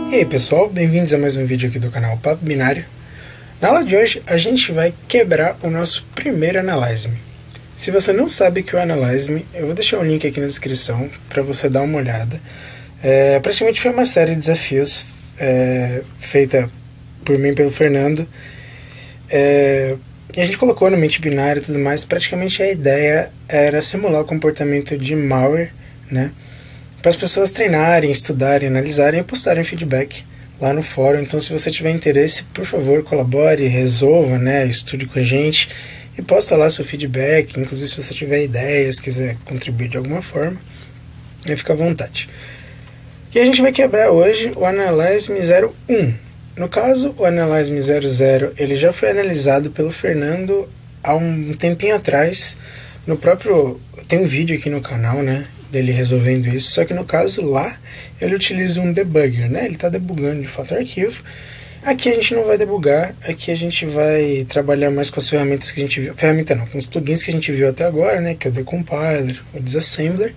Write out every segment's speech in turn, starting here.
E aí pessoal, bem-vindos a mais um vídeo aqui do canal Papo Binário. Na aula de hoje a gente vai quebrar o nosso primeiro Analyze Me. Se você não sabe o que é o Analyze Me, eu vou deixar um link aqui na descrição para você dar uma olhada. Praticamente foi uma série de desafios feita por mim e pelo Fernando. E a gente colocou no mente binária e tudo mais. Praticamente a ideia era simular o comportamento de malware, né? Para as pessoas treinarem, estudarem, analisarem e postarem feedback lá no fórum. Então, se você tiver interesse, por favor, colabore, resolva, né? Estude com a gente e posta lá seu feedback. Inclusive, se você tiver ideias, quiser contribuir de alguma forma, fica à vontade. E a gente vai quebrar hoje o Analyze Me 01. No caso, o Analyze Me 00, ele já foi analisado pelo Fernando há um tempinho atrás. No próprio... Tem um vídeo aqui no canal, né? Dele resolvendo isso, só que no caso lá ele utiliza um debugger, né? Ele está debugando de fato o arquivo. Aqui a gente não vai debugar, aqui a gente vai trabalhar mais com as ferramentas que a gente viu, com os plugins que a gente viu até agora, né? Que é o Decompiler, o Disassembler.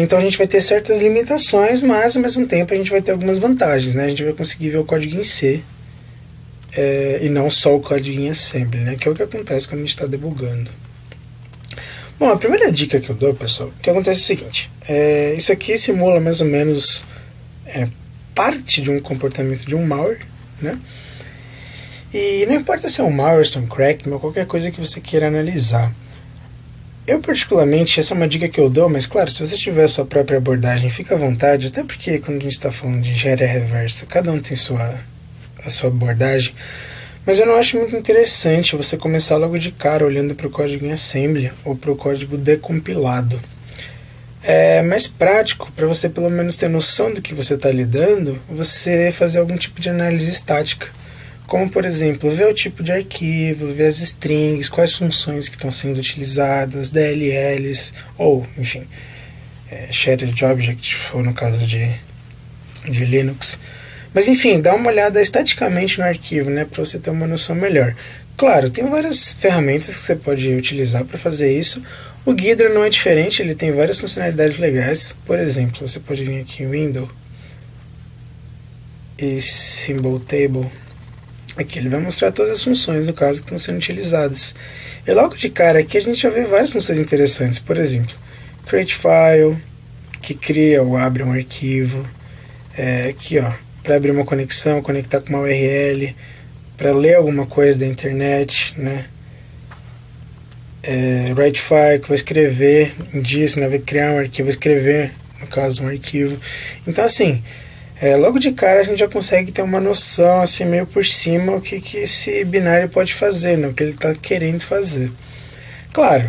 Então a gente vai ter certas limitações, mas ao mesmo tempo a gente vai ter algumas vantagens, né? A gente vai conseguir ver o código em C e não só o código em Assembly, né? Que é o que acontece quando a gente está debugando. Bom, a primeira dica que eu dou, pessoal, o que acontece é o seguinte, isso aqui simula mais ou menos parte de um comportamento de um malware, né? E não importa se é um malware, se é um crack, ou qualquer coisa que você queira analisar. Eu particularmente, essa é uma dica que eu dou, mas claro, se você tiver a sua própria abordagem, fica à vontade, até porque quando a gente está falando de engenharia reversa, cada um tem a sua abordagem. Mas eu não acho muito interessante você começar logo de cara olhando para o código em Assembly ou para o código decompilado. É mais prático, para você pelo menos ter noção do que você está lidando, você fazer algum tipo de análise estática. Como, por exemplo, ver o tipo de arquivo, ver as strings, quais funções que estão sendo utilizadas, DLLs, ou, enfim, Shared Object, ou no caso de Linux. Mas enfim, dá uma olhada estaticamente no arquivo, né, para você ter uma noção melhor. Claro, tem várias ferramentas que você pode utilizar para fazer isso. O Ghidra não é diferente, ele tem várias funcionalidades legais. Por exemplo, você pode vir aqui em Window e Symbol Table. Aqui ele vai mostrar todas as funções, no caso, que estão sendo utilizadas. E logo de cara aqui a gente já vê várias funções interessantes. Por exemplo, Create File, que cria ou abre um arquivo. Aqui, ó, para abrir uma conexão, conectar com uma URL, para ler alguma coisa da internet, né? Writefile, que vai escrever em disso, né? Vai criar um arquivo, vai escrever, no caso, um arquivo. Então, assim, logo de cara a gente já consegue ter uma noção, assim, meio por cima, o que esse binário pode fazer, né? O que ele está querendo fazer. Claro,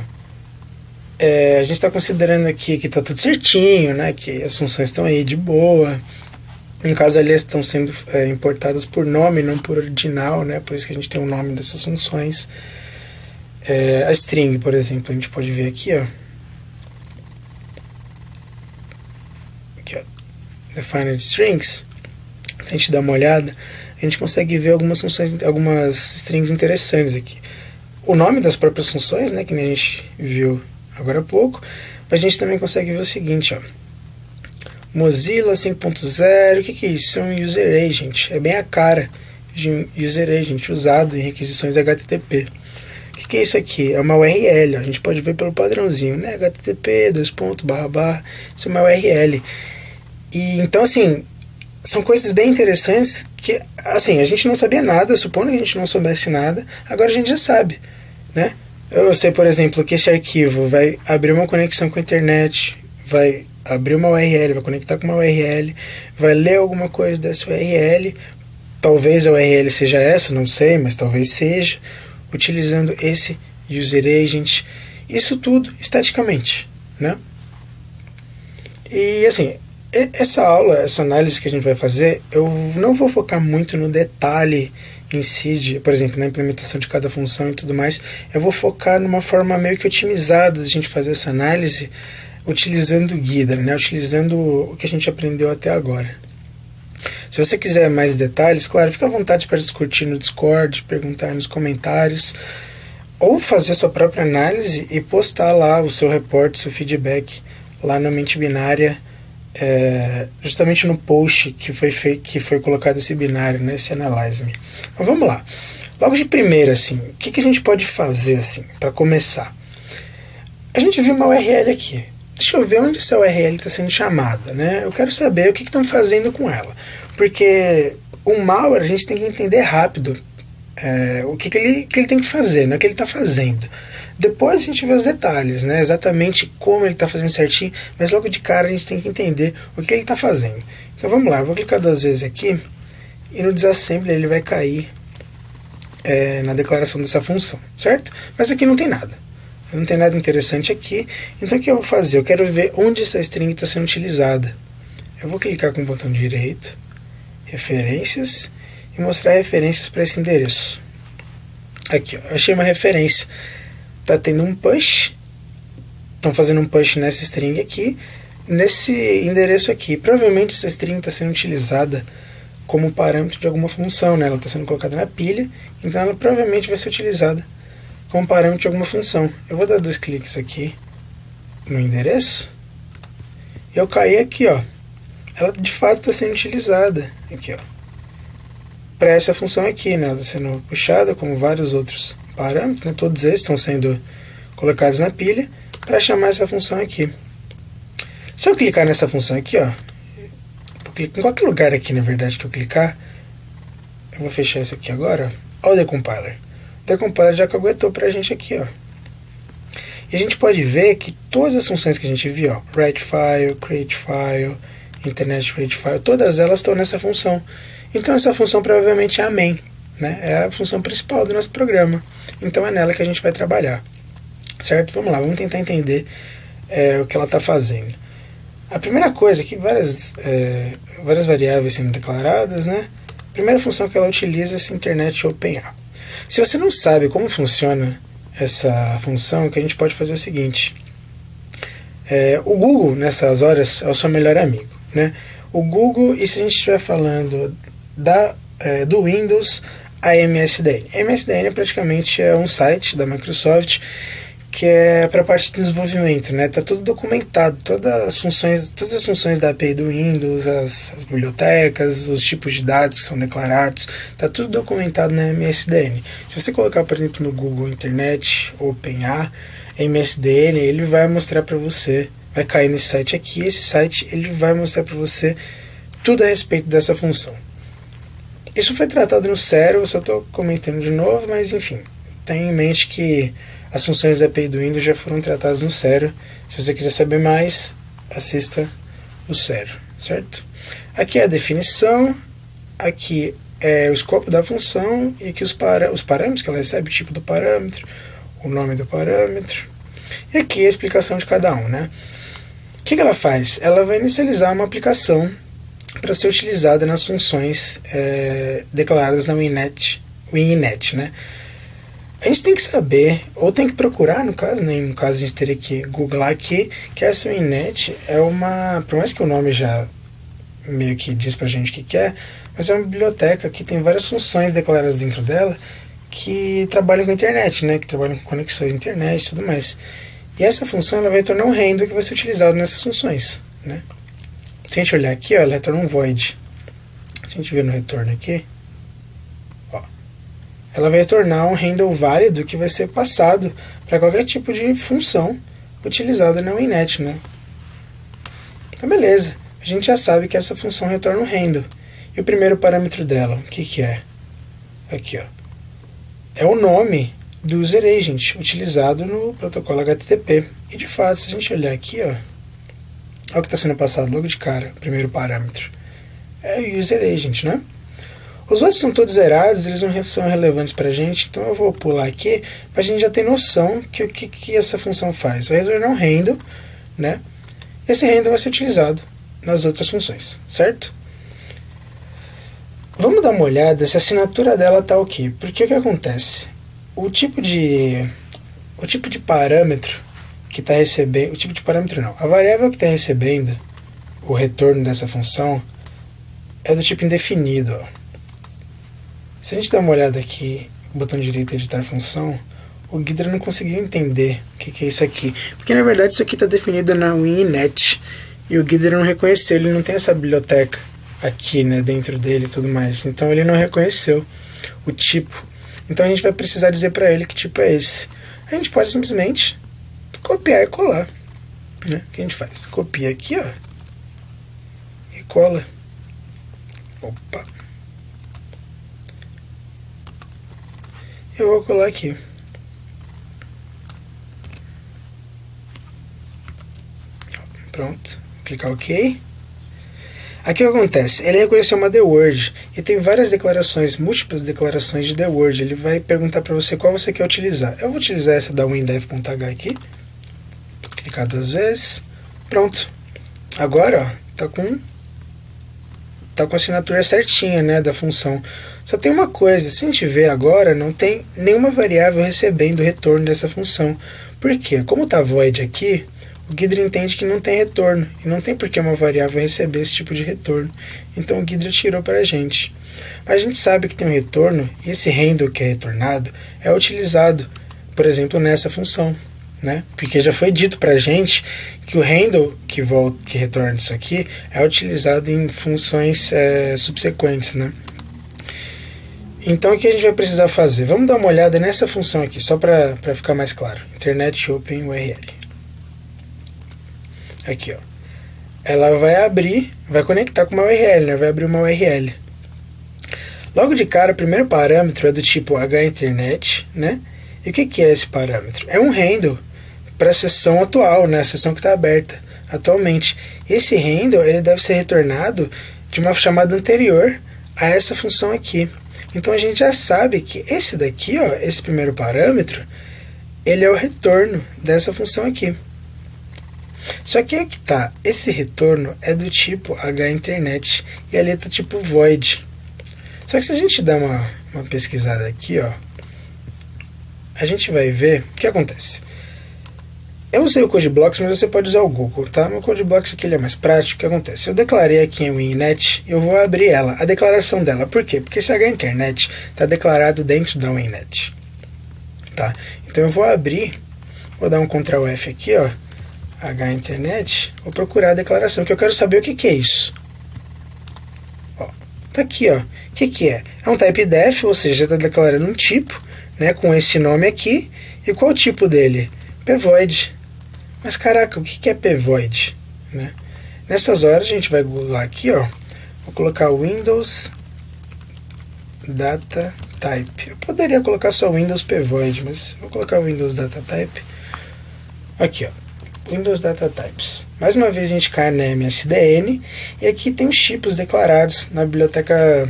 a gente está considerando aqui que está tudo certinho, né? Que as funções estão aí de boa. No caso ali, estão sendo importadas por nome, não por ordinal, né? Por isso que a gente tem o nome dessas funções. A string, por exemplo, a gente pode ver aqui, ó. Aqui, ó. Defined strings. Se a gente dá uma olhada, a gente consegue ver algumas funções, algumas strings interessantes aqui. O nome das próprias funções, né? Que nem a gente viu agora há pouco. Mas a gente também consegue ver o seguinte, ó. Mozilla 5.0, o que é isso? É um User Agent, é bem a cara de um User Agent usado em requisições HTTP. O que é isso aqui? É uma URL, ó. A gente pode ver pelo padrãozinho, né? HTTP, isso é uma URL. E, então, assim, são coisas bem interessantes que, assim, a gente não sabia nada, supondo que a gente não soubesse nada, agora a gente já sabe, né? Eu sei, por exemplo, que esse arquivo vai abrir uma conexão com a internet, vai abrir uma URL, vai conectar com uma URL, vai ler alguma coisa dessa URL, talvez a URL seja essa, não sei, mas talvez seja, utilizando esse User Agent, isso tudo estaticamente, né? E assim, essa aula, essa análise que a gente vai fazer, eu não vou focar muito no detalhe em si, por exemplo, na implementação de cada função e tudo mais, eu vou focar numa forma meio que otimizada de a gente fazer essa análise, utilizando o Ghidra, né? Utilizando o que a gente aprendeu até agora. Se você quiser mais detalhes, claro, fica à vontade para discutir no Discord, perguntar nos comentários, ou fazer sua própria análise e postar lá o seu reporte, seu feedback lá na Mente Binária justamente no post que foi colocado esse binário, né, esse analyze me. Mas vamos lá. Logo de primeira, assim, o que a gente pode fazer assim para começar? A gente viu uma URL aqui. Deixa eu ver onde essa URL está sendo chamada, né? Eu quero saber o que estão fazendo com ela, porque o malware a gente tem que entender rápido o que ele tem que fazer, né? O que ele está fazendo. Depois a gente vê os detalhes, né? Exatamente como ele está fazendo certinho, mas logo de cara a gente tem que entender o que ele está fazendo. Então vamos lá, eu vou clicar 2 vezes aqui e no disassembly ele vai cair na declaração dessa função, certo? Mas aqui não tem nada. Não tem nada interessante aqui. Então o que eu vou fazer? Eu quero ver onde essa string está sendo utilizada. Eu vou clicar com o botão direito, referências, e mostrar referências para esse endereço. Aqui, ó, eu achei uma referência. Está tendo um push. Estão fazendo um push nessa string aqui, nesse endereço aqui. Provavelmente essa string está sendo utilizada como parâmetro de alguma função, né? Ela está sendo colocada na pilha, então ela provavelmente vai ser utilizada como parâmetro de alguma função. Eu vou dar 2 cliques aqui no endereço e eu caí aqui, ó. Ela de fato está sendo utilizada aqui, ó, para essa função aqui, né? Ela está sendo puxada como vários outros parâmetros, né? Todos eles estão sendo colocados na pilha para chamar essa função aqui. Se eu clicar nessa função aqui, ó, em qualquer lugar aqui, na verdade, que eu clicar, eu vou fechar isso aqui agora, ó, o decompiler. O decompiler já caguetou pra gente aqui, ó. E a gente pode ver que todas as funções que a gente viu, ó, write file, create file, internet create file, todas elas estão nessa função. Então essa função provavelmente é a main, né? É a função principal do nosso programa. Então é nela que a gente vai trabalhar, certo? Vamos lá, vamos tentar entender o que ela está fazendo. A primeira coisa aqui, várias variáveis sendo declaradas, né? A primeira função que ela utiliza é essa internet openA. Se você não sabe como funciona essa função, o que a gente pode fazer é o seguinte. O Google, nessas horas, é o seu melhor amigo, né? O Google, e se a gente estiver falando do Windows, a MSDN. A MSDN praticamente é um site da Microsoft que é para a parte de desenvolvimento, né? Tá tudo documentado, todas as funções da API do Windows, as bibliotecas, os tipos de dados que são declarados, tá tudo documentado na MSDN. Se você colocar, por exemplo, no Google Internet openA MSDN, ele vai mostrar para você, vai cair nesse site aqui, esse site ele vai mostrar para você tudo a respeito dessa função. Isso foi tratado no Zero, eu só estou comentando de novo, mas enfim, tenha em mente que as funções da API do Windows já foram tratadas no Zero. Se você quiser saber mais, assista o Zero, certo? Aqui é a definição, aqui é o escopo da função e aqui os parâmetros que ela recebe, o tipo do parâmetro, o nome do parâmetro, e aqui a explicação de cada um, né? O que ela faz? Ela vai inicializar uma aplicação para ser utilizada nas funções declaradas na WinNet, né? A gente tem que saber, ou tem que procurar, no caso, né? No caso a gente teria que googlar aqui, que essa WinNet é uma, por mais que o nome já meio que diz pra gente o que é, mas é uma biblioteca que tem várias funções declaradas dentro dela que trabalham com a internet, né? Que trabalham com conexões à internet e tudo mais. E essa função ela vai retornar um handle que vai ser utilizado nessas funções, né? Se a gente olhar aqui, ó, ela retorna um void. Se a gente ver no retorno aqui, ó, ela vai retornar um handle válido que vai ser passado para qualquer tipo de função utilizada na WinNet, né? Então beleza, a gente já sabe que essa função retorna um handle. E o primeiro parâmetro dela, o que é? Aqui, ó, é o nome do user agent utilizado no protocolo HTTP. E de fato, se a gente olhar aqui, ó, olha o que está sendo passado logo de cara, o primeiro parâmetro. É o user agent, né? Os outros são todos zerados, eles não são relevantes para a gente, então eu vou pular aqui para a gente já ter noção que o que essa função faz. Vai retornar um handle, né? Esse handle vai ser utilizado nas outras funções, certo? Vamos dar uma olhada se a assinatura dela está ok, porque o que acontece? O tipo de parâmetro que está recebendo, o tipo de parâmetro não, a variável que está recebendo o retorno dessa função é do tipo indefinido, ó. Se a gente der uma olhada aqui, botão direito editar função, o Ghidra não conseguiu entender o que é isso aqui, porque na verdade isso aqui está definido na WinNet E o Ghidra não reconheceu, ele não tem essa biblioteca aqui, né, dentro dele e tudo mais. Então ele não reconheceu o tipo. Então a gente vai precisar dizer para ele que tipo é esse. A gente pode simplesmente copiar e colar, né? O que a gente faz? Copia aqui, ó, e cola. Opa. Eu vou colar aqui. Pronto. Clicar OK. Aqui o que acontece? Ele reconheceu uma The Word e tem várias declarações, múltiplas declarações de The Word. Ele vai perguntar para você qual você quer utilizar. Eu vou utilizar essa da windef.h aqui. Clicar 2 vezes. Pronto. Agora, ó, tá com a assinatura certinha, né, da função. Só tem uma coisa, se a gente ver agora, não tem nenhuma variável recebendo o retorno dessa função. Por quê? Como tá void aqui, o Ghidra entende que não tem retorno, e não tem por que uma variável receber esse tipo de retorno. Então o Ghidra tirou para a gente. Mas a gente sabe que tem um retorno, e esse handle que é retornado é utilizado, por exemplo, nessa função, né? Porque já foi dito para a gente que o handle que retorna isso aqui é utilizado em funções subsequentes, né? Então o que a gente vai precisar fazer? Vamos dar uma olhada nessa função aqui, só para ficar mais claro. Internet Open URL. Aqui, ó. Ela vai abrir, vai conectar com uma URL, né? Vai abrir uma URL. Logo de cara, o primeiro parâmetro é do tipo hinternet, né? E o que é esse parâmetro? É um handle para a sessão atual, né? A sessão que está aberta atualmente. Esse handle ele deve ser retornado de uma chamada anterior a essa função aqui. Então a gente já sabe que esse daqui, ó, esse primeiro parâmetro, ele é o retorno dessa função aqui. Só que aqui tá, esse retorno é do tipo hinternet e ali tá tipo void. Só que se a gente dá uma pesquisada aqui, ó, a gente vai ver o que acontece. Eu usei o CodeBlocks, mas você pode usar o Google, tá? No CodeBlocks aqui ele é mais prático. O que acontece? Eu declarei aqui em WinNet, eu vou abrir ela, a declaração dela. Por quê? Porque esse hinternet está declarado dentro da WinNet, tá? Então eu vou abrir, vou dar um Ctrl F aqui, ó, hinternet, vou procurar a declaração, que eu quero saber o que é isso. Ó, tá aqui, ó. O que é? É um type def, ou seja, está declarando um tipo, né, com esse nome aqui. E qual o tipo dele? Pvoid. Mas caraca, o que é pvoid? Né? Nessas horas a gente vai googlar aqui, ó. Vou colocar Windows Data Type. Eu poderia colocar só Windows Pvoid, mas vou colocar Windows Data Type. Aqui, ó. Windows Data Types. Mais uma vez a gente cai na MSDN e aqui tem os tipos declarados na biblioteca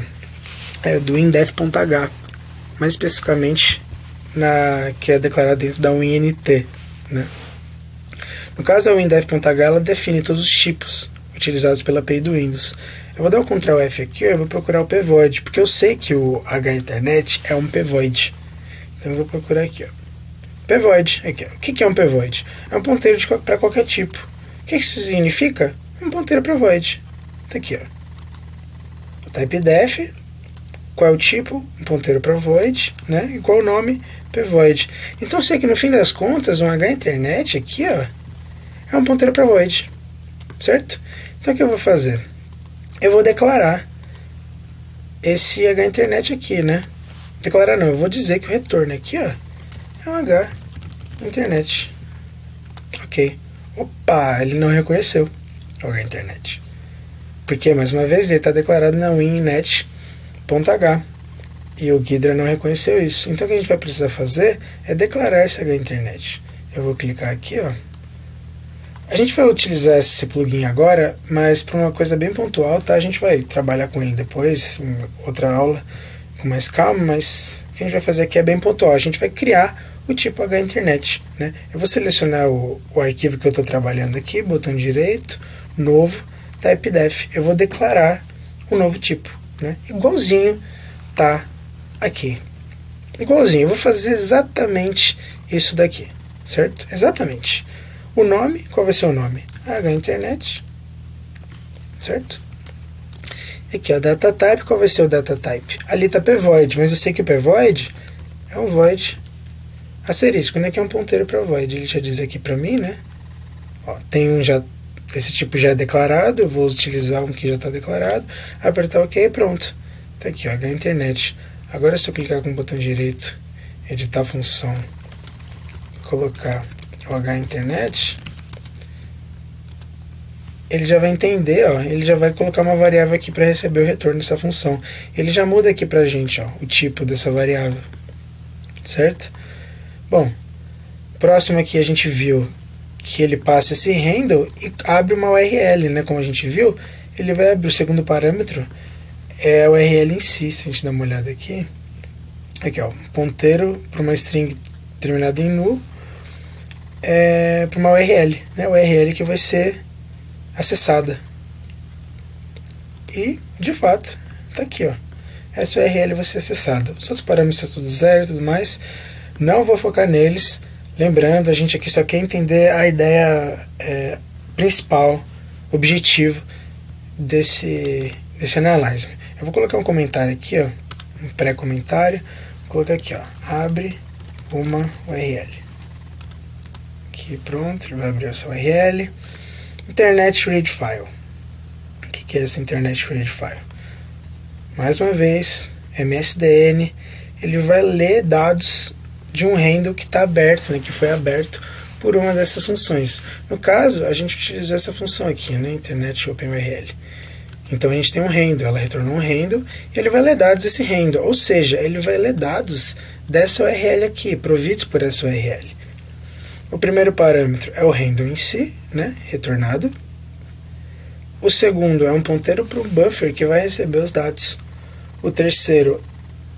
do windef.h, mais especificamente que é declarada dentro da WinNT, né? No caso da windef.h, ela define todos os tipos utilizados pela API do Windows. Eu vou dar um Ctrl F aqui, eu vou procurar o pvoid, porque eu sei que o hinternet é um pvoid. Então eu vou procurar aqui, ó. Pvoid, aqui, ó. O que é um pvoid? É um ponteiro para qualquer tipo. O que isso significa? Um ponteiro para void. Tá aqui, ó. O type def, qual é o tipo? Um ponteiro para void, né? E qual o nome? Pvoid. Então sei que no fim das contas, um hinternet aqui, ó, é um ponteiro para void, certo? Então o que eu vou fazer? Eu vou declarar esse hinternet aqui, né? Declarar não, eu vou dizer que o retorno aqui, ó, é um hinternet. Ok. Opa, ele não reconheceu o hinternet. Porque, mais uma vez, ele está declarado na winnet.h. E o Ghidra não reconheceu isso. Então o que a gente vai precisar fazer é declarar esse hinternet. Eu vou clicar aqui, ó. A gente vai utilizar esse plugin agora, mas para uma coisa bem pontual, tá? A gente vai trabalhar com ele depois, em outra aula, com mais calma, mas o que a gente vai fazer aqui é bem pontual. A gente vai criar o tipo hinternet, né? Eu vou selecionar o arquivo que eu estou trabalhando aqui, botão direito, novo, type def. Eu vou declarar um novo tipo, né? Igualzinho tá aqui. Igualzinho. Eu vou fazer exatamente isso daqui, certo? Exatamente. O nome, qual vai ser o nome? hinternet, certo? Aqui, ó, data type, qual vai ser o data type? Ali tá pvoid, mas eu sei que o pvoid é um void asterisco, né, que é um ponteiro para void. Ele já diz aqui para mim, né? Ó, tem um já esse tipo já é declarado, eu vou utilizar um que já está declarado, apertar OK e pronto. Tá aqui, ó, H-internet. Agora se eu clicar com o botão direito, editar função, colocar o H-internet, ele já vai entender, ó, ele já vai colocar uma variável aqui para receber o retorno dessa função. Ele já muda aqui pra gente, ó, o tipo dessa variável, certo? Bom, próximo aqui a gente viu que ele passa esse handle e abre uma URL, né? Como a gente viu, ele vai abrir o segundo parâmetro, é a URL em si. Se a gente dá uma olhada aqui, aqui ó, ponteiro para uma string terminada em null, para uma URL, né? URL que vai ser acessada. E, de fato, tá aqui, ó. Essa URL vai ser acessada. Os outros parâmetros estão tudo zero e tudo mais. Não vou focar neles. Lembrando, a gente aqui só quer entender a ideia principal, objetivo desse Analyze. Eu vou colocar um comentário aqui, ó, um pré-comentário. Vou colocar aqui, ó, abre uma URL. Aqui, pronto, ele vai abrir essa URL. Internet Read File. O que é essa Internet Read File? Mais uma vez, MSDN, ele vai ler dados de um handle que está aberto, né, que foi aberto por uma dessas funções. No caso, a gente utilizou essa função aqui, né, Internet Open URL. Então a gente tem um handle, ela retornou um handle e ele vai ler dados desse handle, ou seja, ele vai ler dados dessa URL aqui, providos por essa URL. O primeiro parâmetro é o handle em si, né, retornado. O segundo é um ponteiro para um buffer que vai receber os dados. O terceiro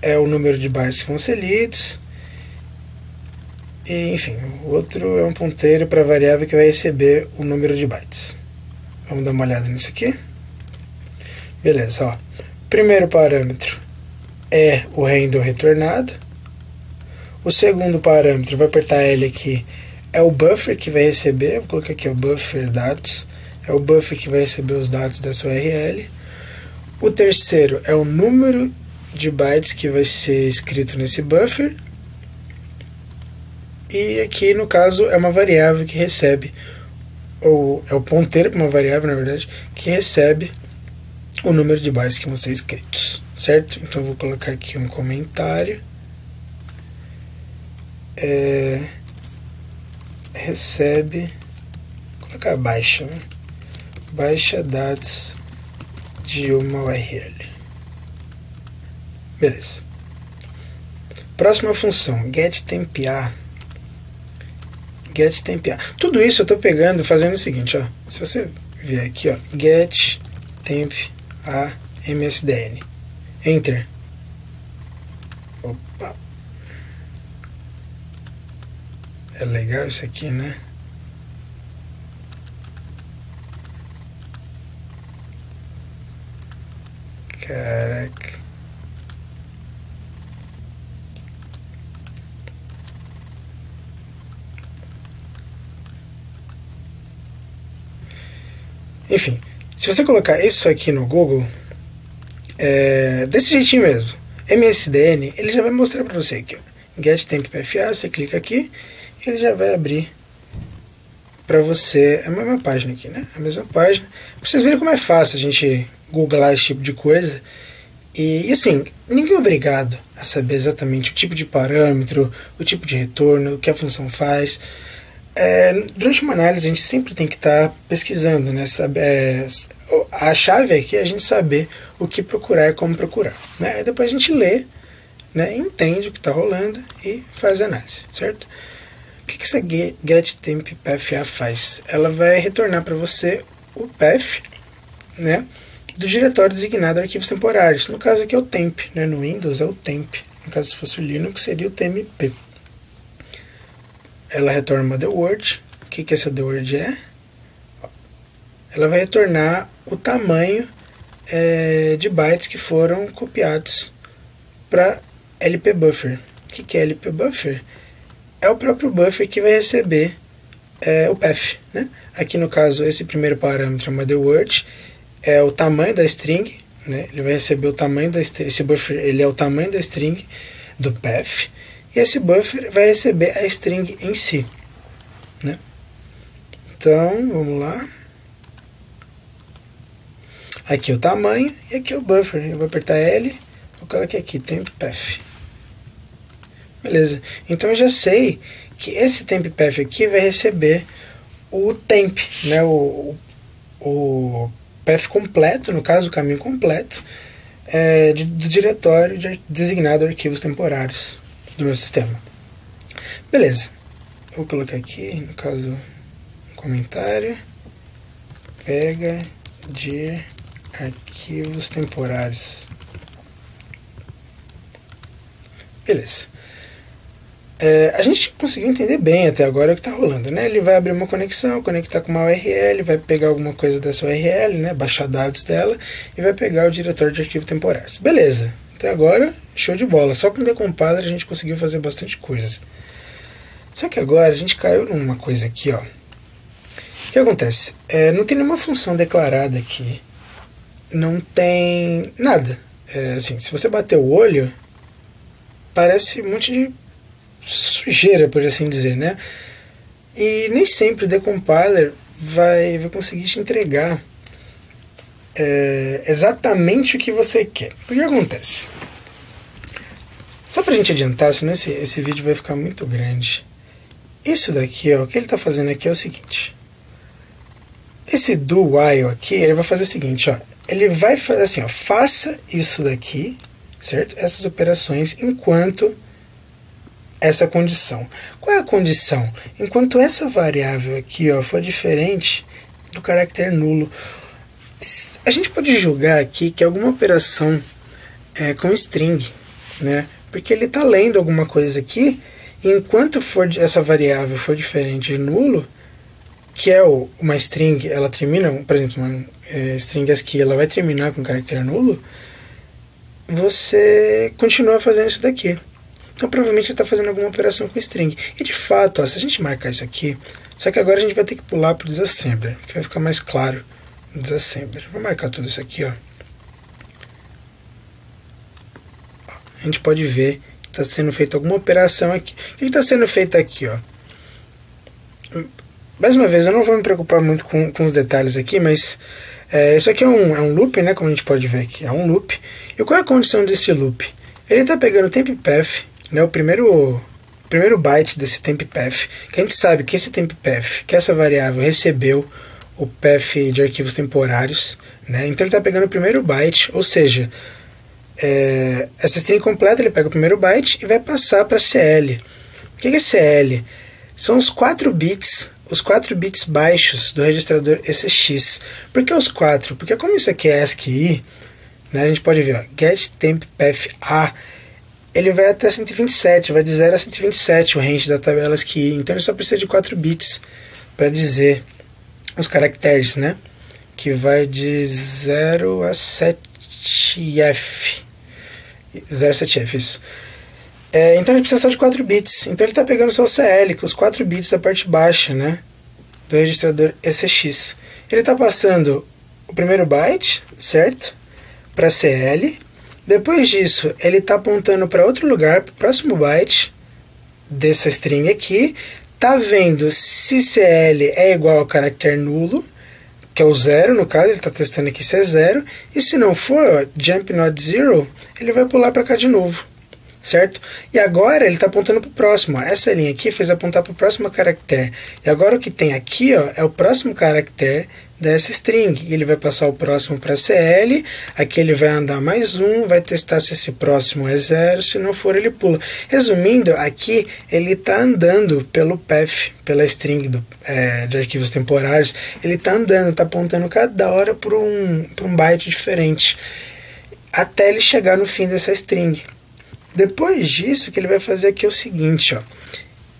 é o número de bytes que vão ser lidos. E, enfim, o outro é um ponteiro para a variável que vai receber o número de bytes. Vamos dar uma olhada nisso aqui. Beleza, ó. Primeiro parâmetro é o handle retornado. O segundo parâmetro, vou apertar L aqui, é o buffer que vai receber. Vou colocar aqui o buffer dados. É o buffer que vai receber os dados dessa URL. O terceiro é o número de bytes que vai ser escrito nesse buffer. E aqui, no caso, é uma variável que recebe, ou é o ponteiro para uma variável, na verdade, que recebe o número de bytes que vão ser escritos, certo? Então, eu vou colocar aqui um comentário. Recebe, vou colocar baixa, né? Baixa dados de uma URL. Beleza. Próxima função, getTempA. GetTempA. Tudo isso eu estou pegando, fazendo o seguinte, ó. Se você vier aqui, ó, getTempA MSDN. Enter. Opa. É legal isso aqui, né? Caraca. Enfim, se você colocar isso aqui no Google, desse jeitinho mesmo, MSDN, ele já vai mostrar para você aqui, ó, getTempA, você clica aqui, ele já vai abrir para você a mesma página aqui, né? A mesma página, para vocês verem como é fácil a gente googlar esse tipo de coisa. E assim, ninguém é obrigado a saber exatamente o tipo de parâmetro, o tipo de retorno, o que a função faz. Durante uma análise a gente sempre tem que estar pesquisando, né? A chave aqui é a gente saber o que procurar e como procurar, né? Aí depois a gente lê, né? Entende o que está rolando e faz a análise, certo? O que essa getTempA faz? Ela vai retornar para você o path, né, do diretório designado arquivos temporários. No caso aqui é o temp, né? No Windows é o temp. No caso, se fosse o Linux, seria o tmp. Ela retorna uma TheWord. O que essa TheWord é? Ela vai retornar o tamanho de bytes que foram copiados para LP Buffer. O que é LP Buffer? É o próprio buffer que vai receber o path, né? Aqui no caso, esse primeiro parâmetro é uma TheWord, é o tamanho da string, né? Ele vai receber o tamanho da string, esse buffer ele é o tamanho da string do path, e esse buffer vai receber a string em si, né? Então, vamos lá. Aqui o tamanho e aqui o buffer. Eu vou apertar L, vou colocar aqui, temp_path. Beleza. Então eu já sei que esse temp_path aqui vai receber o temp, né, o path completo, no caso o caminho completo, do diretório designado arquivos temporários do meu sistema. Beleza. Eu vou colocar aqui, no caso, um comentário. Pega de arquivos temporários. Beleza. A gente conseguiu entender bem até agora o que está rolando, né? Ele vai abrir uma conexão, conectar com uma URL, vai pegar alguma coisa dessa URL, né? Baixar dados dela e vai pegar o diretório de arquivos temporários. Beleza. Até agora, show de bola. Só com o decompiler a gente conseguiu fazer bastante coisa. Só que agora a gente caiu numa coisa aqui, ó. O que acontece? Não tem nenhuma função declarada aqui. Não tem nada. Assim, se você bater o olho, parece um monte de sujeira, por assim dizer, né? E nem sempre o decompiler vai conseguir te entregar exatamente o que você quer. O que acontece? Só pra gente adiantar, senão esse vídeo vai ficar muito grande. Isso daqui, ó, o que ele está fazendo aqui é o seguinte. Esse do while aqui, ele vai fazer o seguinte, ó. Ele vai fazer assim, ó, faça isso daqui, certo? Essas operações enquanto essa condição. Qual é a condição? Enquanto essa variável aqui, ó, for diferente do caractere nulo. A gente pode julgar aqui que alguma operação com string, né? Porque ele está lendo alguma coisa aqui, e enquanto essa variável for diferente de nulo, que é uma string, ela termina, por exemplo, uma string ASCII, ela vai terminar com caractere nulo, você continua fazendo isso daqui. Então provavelmente ele está fazendo alguma operação com string. E de fato, ó, se a gente marcar isso aqui, só que agora a gente vai ter que pular para o disassembler, que vai ficar mais claro no disassembler. Vou marcar tudo isso aqui, ó. A gente pode ver que está sendo feita alguma operação aqui. O que está sendo feito aqui, ó? Mais uma vez, eu não vou me preocupar muito com os detalhes aqui, mas isso aqui é um loop, né? Como a gente pode ver aqui, é um loop. E qual é a condição desse loop? Ele está pegando o temp_path, né, o primeiro byte desse temp_path, que a gente sabe que esse temp_path, que essa variável recebeu o path de arquivos temporários, né? Então ele está pegando o primeiro byte, ou seja, essa string completa ele pega o primeiro byte e vai passar para CL. O que é CL? São os 4 bits baixos do registrador ECX. Por que os 4? Porque como isso aqui é ASCII, né, a gente pode ver, ó, get temp_path A, ele vai até 127, vai de 0 a 127 o range da tabela ASCII. Então ele só precisa de 4 bits para dizer os caracteres, né? Que vai de 0 a 7F. 0 a 7F, isso. Então ele precisa só de 4 bits. Então ele está pegando só o CL, com os 4 bits da parte baixa, né, do registrador ECX. Ele está passando o primeiro byte, certo? Para CL. Depois disso, ele está apontando para outro lugar, para o próximo byte dessa string aqui. Está vendo se CL é igual ao caractere nulo, que é o 0, no caso, ele está testando aqui se é 0. E se não for, ó, jump not 0, ele vai pular para cá de novo. Certo? E agora ele está apontando para o próximo. Ó. Essa linha aqui fez apontar para o próximo caractere. E agora o que tem aqui, ó, é o próximo caractere dessa string. E ele vai passar o próximo para CL. Aqui ele vai andar mais um, vai testar se esse próximo é 0. Se não for, ele pula. Resumindo, aqui ele está andando pelo path, pela string de arquivos temporários. Ele está andando, está apontando cada hora para um byte diferente, até ele chegar no fim dessa string. Depois disso, o que ele vai fazer aqui é o seguinte, ó.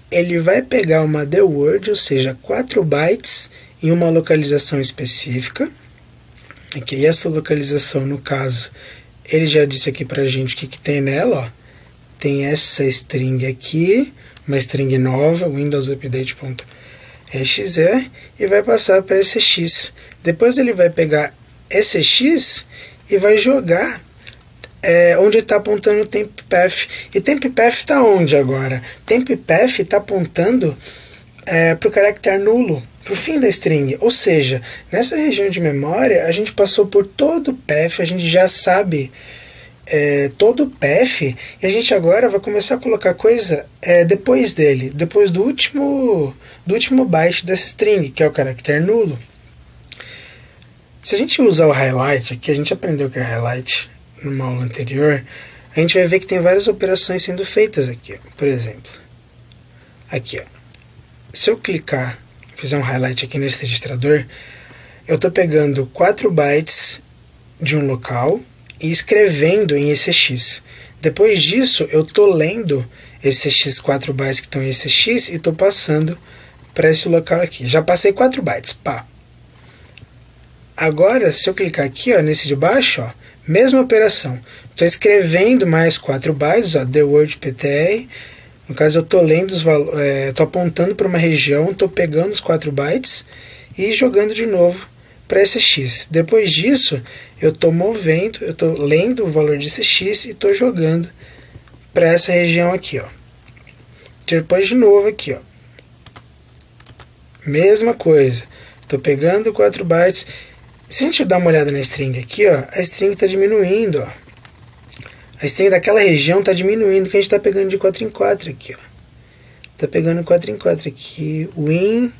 Ele vai pegar uma the word, ou seja, 4 bytes em uma localização específica. Aqui, e essa localização, no caso, ele já disse aqui pra gente o que tem nela, ó. Tem essa string aqui, uma string nova, Windows Update.exe, e vai passar para esse X. Depois ele vai pegar esse X e vai jogar onde está apontando o temp_path. E temp_path está onde agora? Temp_path está apontando para o caractere nulo. para o fim da string. Ou seja, nessa região de memória, a gente passou por todo o path, a gente já sabe todo o path, e a gente agora vai começar a colocar coisa depois dele, depois do último byte dessa string, que é o caractere nulo. Se a gente usar o highlight, que a gente aprendeu que é highlight numa aula anterior, a gente vai ver que tem várias operações sendo feitas aqui, ó. Por exemplo, aqui, ó. Se eu clicar, fizer um highlight aqui nesse registrador, eu estou pegando 4 bytes de um local e escrevendo em ECX. Depois disso, eu estou lendo esses 4 bytes que estão em ECX e estou passando para esse local aqui. Já passei 4 bytes, pá. Agora, se eu clicar aqui, ó, nesse de baixo, ó, mesma operação. Estou escrevendo mais 4 bytes, ó, the word ptr. No caso, eu estou lendo os valores, estou apontando para uma região, estou pegando os 4 bytes e jogando de novo para ECX. Depois disso, eu estou movendo, eu estou lendo o valor de ECX e estou jogando para essa região aqui, ó. Depois de novo aqui, ó. Mesma coisa. Estou pegando 4 bytes. Se a gente dar uma olhada na string aqui, ó, a string está diminuindo, ó. A string daquela região está diminuindo, que a gente está pegando de 4 em 4 aqui, ó. Está pegando 4 em 4 aqui. Win.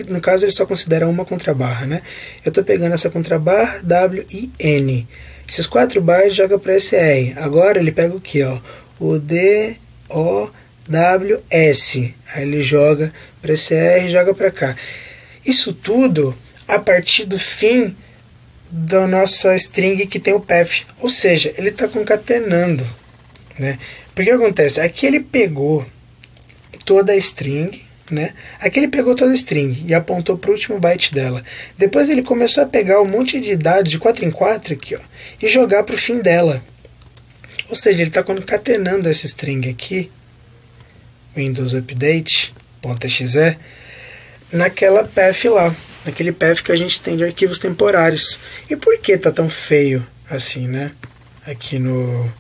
No caso, ele só considera uma contrabarra, né? Eu estou pegando essa contrabarra, W e N. Esses 4 bytes joga para esse R. Agora ele pega o que, ó? O D, O, W, S. Aí ele joga para esse R e joga para cá. Isso tudo a partir do fim da nossa string que tem o path. Ou seja, ele está concatenando, né? Porque o que acontece? Aqui ele pegou toda a string, né? Aqui ele pegou toda a string e apontou para o último byte dela. Depois ele começou a pegar um monte de dados de 4 em 4 aqui, ó, e jogar para o fim dela. Ou seja, ele está concatenando essa string aqui, Windows Update.exe, naquela path lá, naquele path que a gente tem de arquivos temporários. E por que tá tão feio assim, né? Aqui no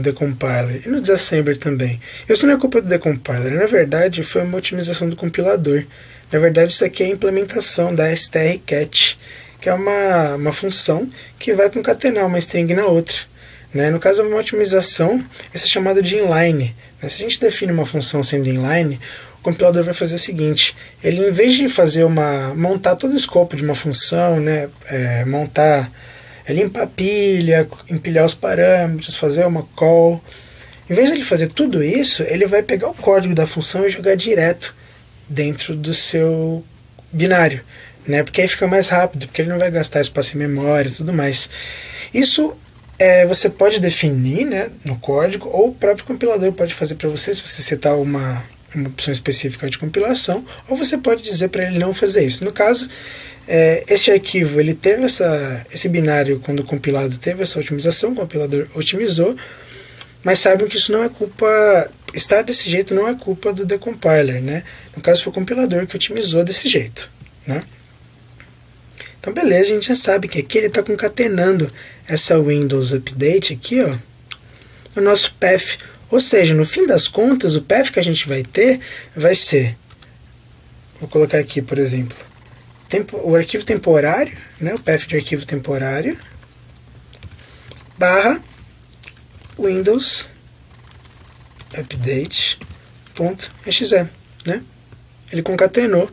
decompiler e no disassembler também. Isso não é culpa do decompiler, na verdade foi uma otimização do compilador. Na verdade isso aqui é a implementação da strcat, que é uma função que vai concatenar uma string na outra, né? No caso é uma otimização, isso é chamado de inline, né? Se a gente define uma função sendo inline, o compilador vai fazer o seguinte: ele, em vez de fazer montar todo o escopo de uma função, né, limpar a pilha, empilhar os parâmetros, fazer uma call, em vez de ele fazer tudo isso, ele vai pegar o código da função e jogar direto dentro do seu binário, né, porque aí fica mais rápido, porque ele não vai gastar espaço em memória e tudo mais. Isso você pode definir, né, no código, ou o próprio compilador pode fazer para você, se você setar uma opção específica de compilação, ou você pode dizer para ele não fazer isso. No caso, esse arquivo, ele teve esse binário, quando compilado, teve essa otimização, o compilador otimizou, mas saibam que isso não é culpa, estar desse jeito não é culpa do decompiler, né? No caso, foi o compilador que otimizou desse jeito, né? Então, beleza, a gente já sabe que aqui ele está concatenando essa Windows Update aqui, ó, no nosso path. Ou seja, no fim das contas, o path que a gente vai ter vai ser, vou colocar aqui, por exemplo, o arquivo temporário, né, o path de arquivo temporário, barra Windows Update.exe, né? Ele concatenou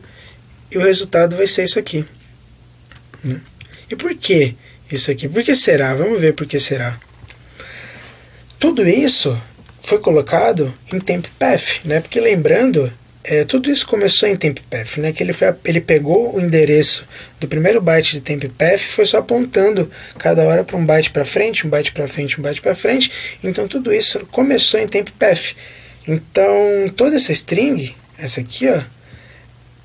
e o resultado vai ser isso aqui, né? E por que isso aqui? Por que será? Vamos ver por que será. Tudo isso foi colocado em temp-path, né? Porque lembrando, tudo isso começou em temp-path, né? Que ele pegou o endereço do primeiro byte de temp-path e foi só apontando cada hora para um byte para frente, um byte para frente, um byte para frente. Então tudo isso começou em temp-path. Então toda essa string, essa aqui, ó,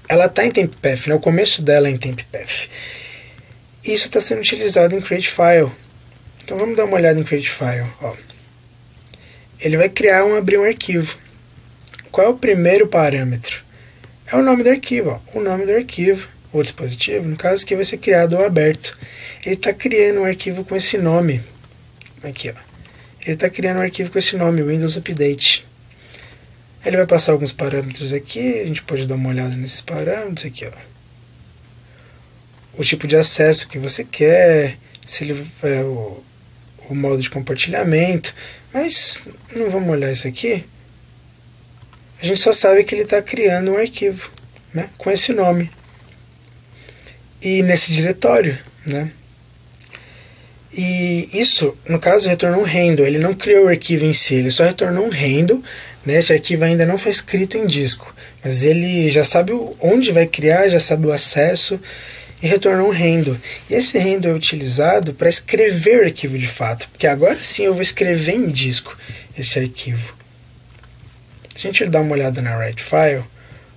ela está em temp-path, né? O começo dela é em temp-path. Isso está sendo utilizado em createFile. Então vamos dar uma olhada em createFile, ó. Ele vai abrir um arquivo. Qual é o primeiro parâmetro? É o nome do arquivo, ó. O nome do arquivo, ou dispositivo, no caso que vai ser criado ou aberto. Ele está criando um arquivo com esse nome. Aqui, ó. Ele está criando um arquivo com esse nome, Windows Update. Ele vai passar alguns parâmetros aqui, a gente pode dar uma olhada nesses parâmetros aqui, ó. O tipo de acesso que você quer, se ele o modo de compartilhamento, mas não vamos olhar isso aqui. A gente só sabe que ele está criando um arquivo, né, com esse nome e nesse diretório, né? E isso, no caso, retornou um handle. Ele não criou o arquivo em si, ele só retornou um handle, né? Esse arquivo ainda não foi escrito em disco, mas ele já sabe onde vai criar, já sabe o acesso, e retornou um handle. E esse handle é utilizado para escrever o arquivo de fato, porque agora sim eu vou escrever em disco esse arquivo. Se a gente dar uma olhada na write file,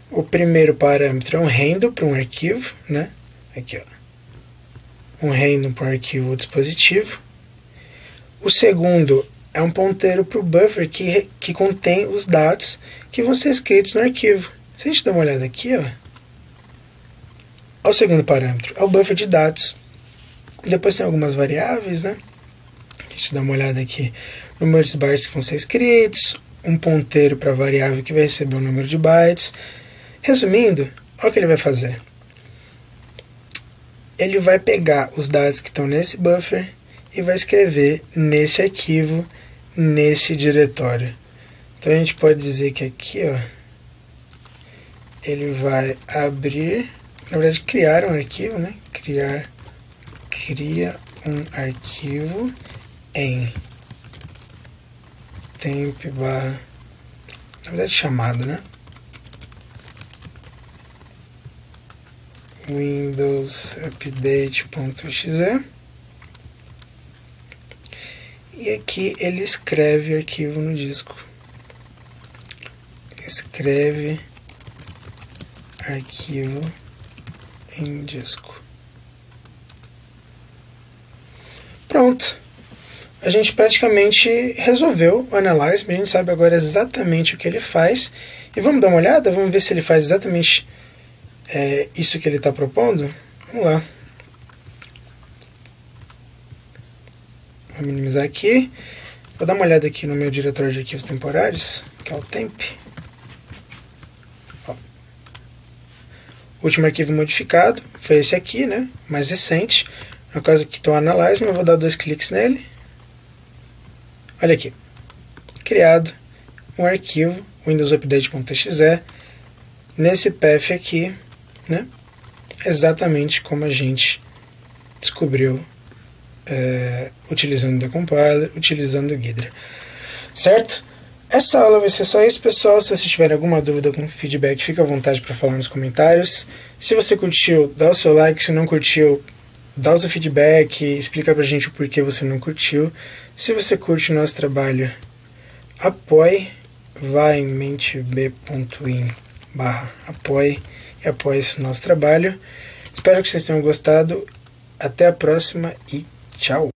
o primeiro parâmetro é um handle para um arquivo, né? Aqui, ó. Um handle para um arquivo ou dispositivo. O segundo é um ponteiro para o buffer que contém os dados que vão ser escritos no arquivo. Se a gente dar uma olhada aqui, ó, o segundo parâmetro é o buffer de dados. Depois tem algumas variáveis, né? A gente dá uma olhada aqui no número de bytes que vão ser escritos, um ponteiro para a variável que vai receber o número de bytes. Resumindo, olha o que ele vai fazer. Ele vai pegar os dados que estão nesse buffer e vai escrever nesse arquivo, nesse diretório. Então a gente pode dizer que aqui, ó, ele vai abrir, na verdade criar um arquivo, né? Cria um arquivo em temp barra, na verdade chamado, né? Windows update.exe, e aqui ele escreve arquivo no disco. Escreve arquivo em disco. Pronto. A gente praticamente resolveu o Analyze, a gente sabe agora exatamente o que ele faz. E vamos dar uma olhada? Vamos ver se ele faz exatamente isso que ele está propondo? Vamos lá. Vou minimizar aqui. Vou dar uma olhada aqui no meu diretório de arquivos temporários, que é o temp. Ó. O último arquivo modificado foi esse aqui, né? Mais recente. No caso aqui está o Analyze, eu vou dar 2 cliques nele. Olha aqui. Criado um arquivo, Windows update.exe, nesse path aqui, né? Exatamente como a gente descobriu utilizando o Decompiler, utilizando o Ghidra. Certo? Essa aula vai ser só isso, pessoal. Se vocês tiverem alguma dúvida, algum feedback, fica à vontade para falar nos comentários. Se você curtiu, dá o seu like. Se não curtiu, dá o seu feedback, explica pra gente o porquê você não curtiu. Se você curte o nosso trabalho, apoie, vá em menteb.in/apoie e apoie esse nosso trabalho. Espero que vocês tenham gostado. Até a próxima e tchau!